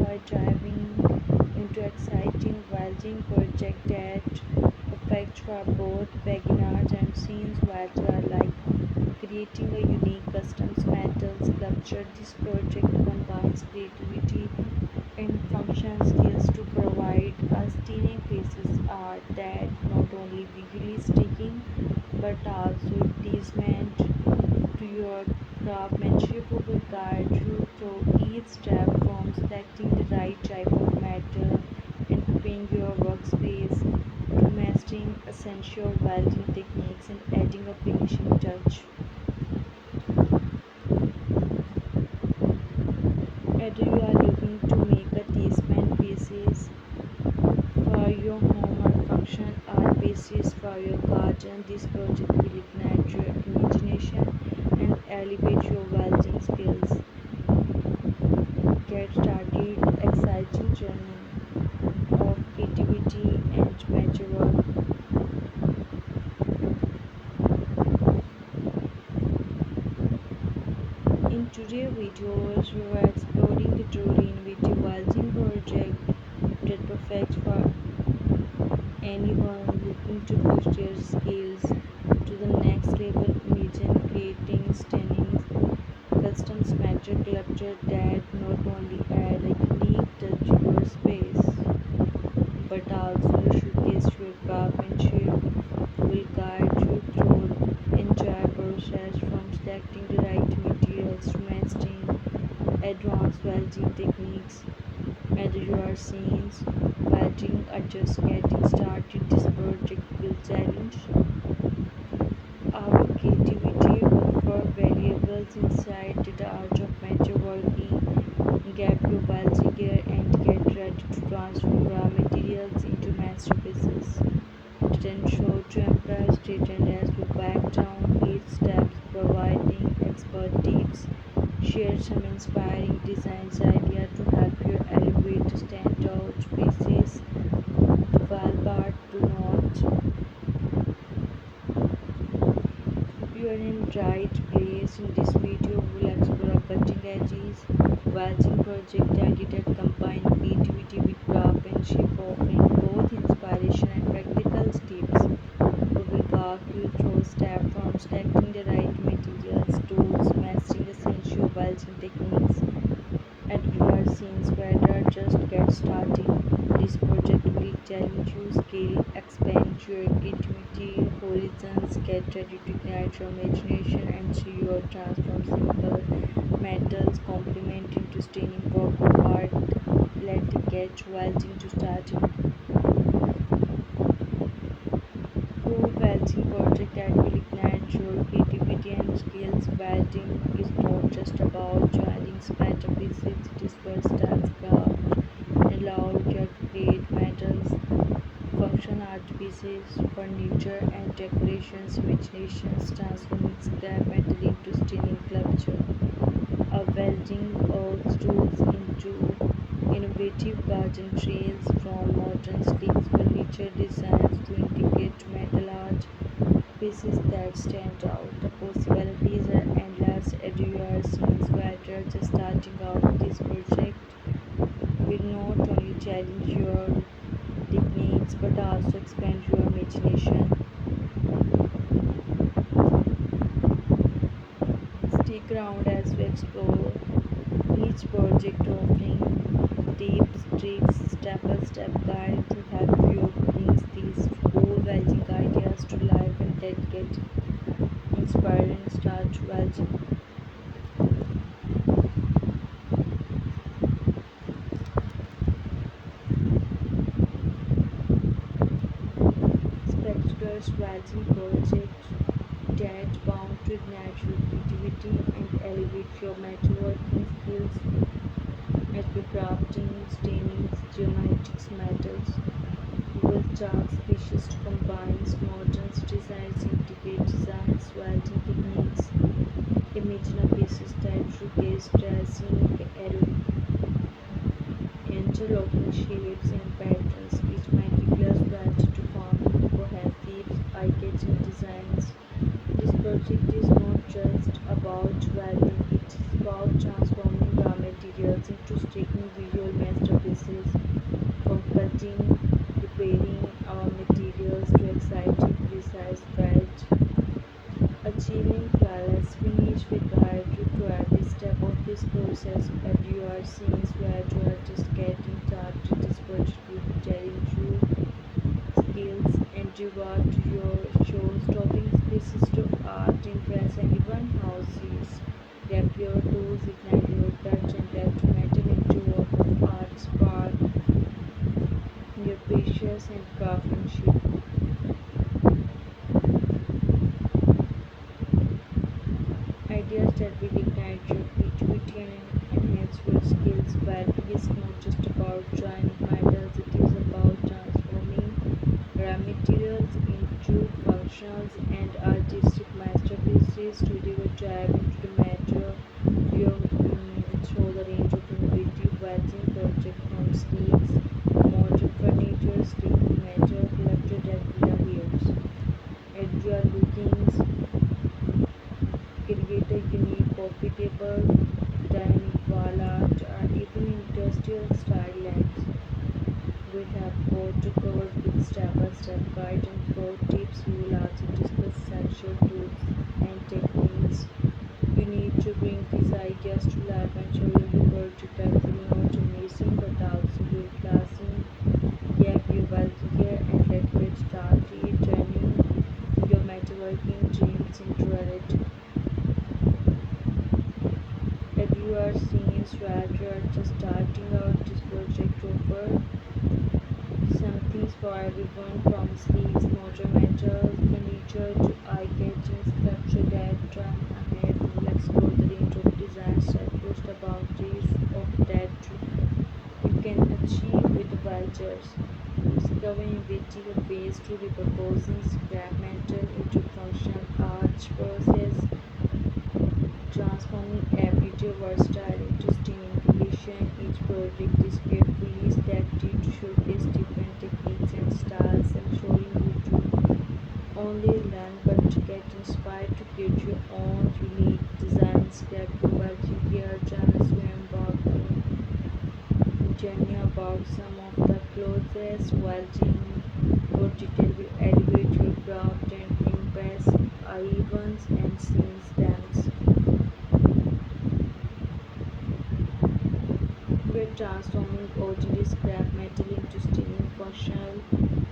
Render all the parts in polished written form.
are diving into exciting welding project that perfect for both beginners and seasoned welders alike. Creating a unique custom metal sculpture, this project combines creativity and function skills to provide a stunning pieces art that not only visually striking but also testament to your craftsmanship who will guide you through each step from selecting the right type of metal and preparing your workspace to mastering essential welding techniques and adding a finishing touch. Whether you are looking to make a tasteful pieces for your home or function art pieces for your garden, this project will ignite your imagination and elevate your welding skills. Get started exciting journey of creativity and mature work. In today's videos, we are exploring the truly innovative welding project that perfect for anyone looking to push their skills to the next level. Imagine creating stunning custom sculpture sculpture that not only add a unique touch to your space but also showcase your craftsmanship, will guide you through entire process from selecting the right materials to mastering advanced welding techniques. Whether you are seeing welding or just getting started, this project will challenge our creativity, offer valuable insight to the art of metalworking, get your welding gear, and get ready to transform raw materials into masterpieces. Didn't show to impress, didn't as we back down each steps, providing expert tips, share some inspiring designs idea to help you elevate standout pieces. The wild part do not. You are in the right place. In this video, we will explore a cutting edges welding project that combine creativity with craftsmanship, offering both inspiration and practical tips. We will walk you through steps from selecting the right materials, tools, mastering essential welding techniques, and you are seeing whether just get started. This project will challenge your skill, expand your creativity horizons, get ready to ignite your imagination, and see your transform simple metals complement into stunning work of art. Let's get welding to start. Pro welding project that will ignite your creativity and skills. Welding is not just about joining metal pieces, it is versatile craft and allows you to create metals, function art pieces, furniture and decorations, imaginations, transforming scrap metal into stunning sculpture. A welding earth tools into innovative garden trails from modern sleek furniture designs to intricate metal art pieces that stand out. The possibilities are endless. Eduards since whether just starting out this project will not only challenge your techniques but also expand your imagination. Stick around as we explore each project offering tips, tricks, step-by-step guide to help you bring these cool welding ideas to life and get inspired and start welding. Spectator's welding project that bound to ignite your creativity and elevate your metalworking skills as we crafting, staining, geometric metals. Will dark species combines modern designs, intricate designs, welding techniques. Imagine a pieces that showcase dressing, interlocking shapes and patterns, each meticulous weld to form cohesive, eye-catching designs. This project is not just about welding, it is about transforming raw materials into striking visual masterpieces. process of cutting, preparing our materials to exciting precise weld, achieving flawless finish. We guide you to every step of this process. As you are seeing where you are just getting started, this project will be telling you skills and reward your show-stopping spaces to art, impress anyone who sees. Grab your tools, ignite your touch, and let metal into work of art spark your patience and craftsmanship. Ideas that will ignite your creativity and enhance your skills. Welding is not just about joining metals, it is about transforming raw materials into functional and artistic masterpieces. Today we dive into the matter through the range of innovative welding projects from sleeves, modern furniture, sleek metal, collected regular years. As you are looking create a unique, profitable, dynamic wall art, or even industrial style lamps. We have got to cover with step-by-step guide and pro tips. We will also discuss essential tools and techniques you need to bring these ideas to life and show you the project actually not amazing but also very classy. Yeah, you well here and let's get started turning your metalworking dreams into reality. If you are seeing Swag, you are just starting out this project over something for everyone from sleeves, modern metal, furniture to eye-catching sculpture that run ahead. We'll explore the range of designs that push the boundaries of that you can achieve with welders. Discovering innovative ways to repurposing scrap metal into functional arts process, transforming everyday versatile into stunning creation. Each project is carefully selected to showcase different techniques and styles, ensuring you to only learn but to get inspired to create your own unique designs. Grab your welding gear, join us we embarking journey about some of the closest welding project will elevate your craft and impress events and scenes dance. We're transforming ordinary scrap metal into stunning functional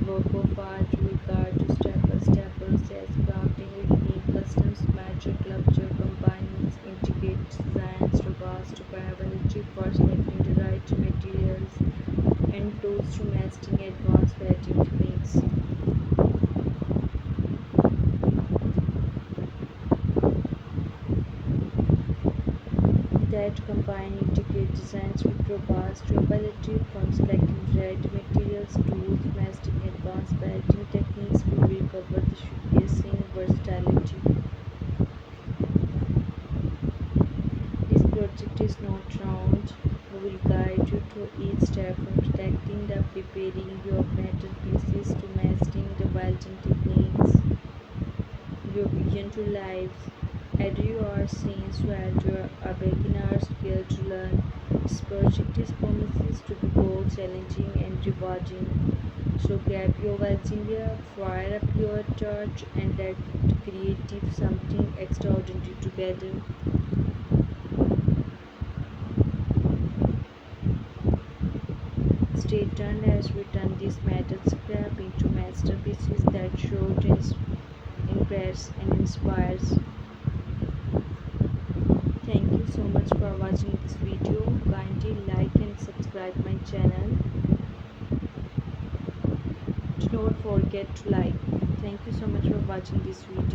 work of art. We guide you step-by-step process, crafting a unique custom smasher sculpture combining intricate designs, robust durability for selecting the right materials and tools to mastering advanced welding techniques that combine intricate designs with robust durability from selecting red materials, tools, mastering advanced welding techniques. We will cover the showcasing versatility. This project is not round. We will guide you through each step from selecting the preparing your metal pieces to mastering the welding techniques. Your vision to life. As you are seeing where you are a beginner skill to learn. This project is promises to be both challenging and rewarding. So grab your welding gear, fire up your torch and let's create something extraordinary together. Stay tuned as we turn this metal scrap into masterpieces that show, impress and inspires. Thank you so much for watching this video. Kindly like and subscribe my channel. Do not forget to like. Thank you so much for watching this video.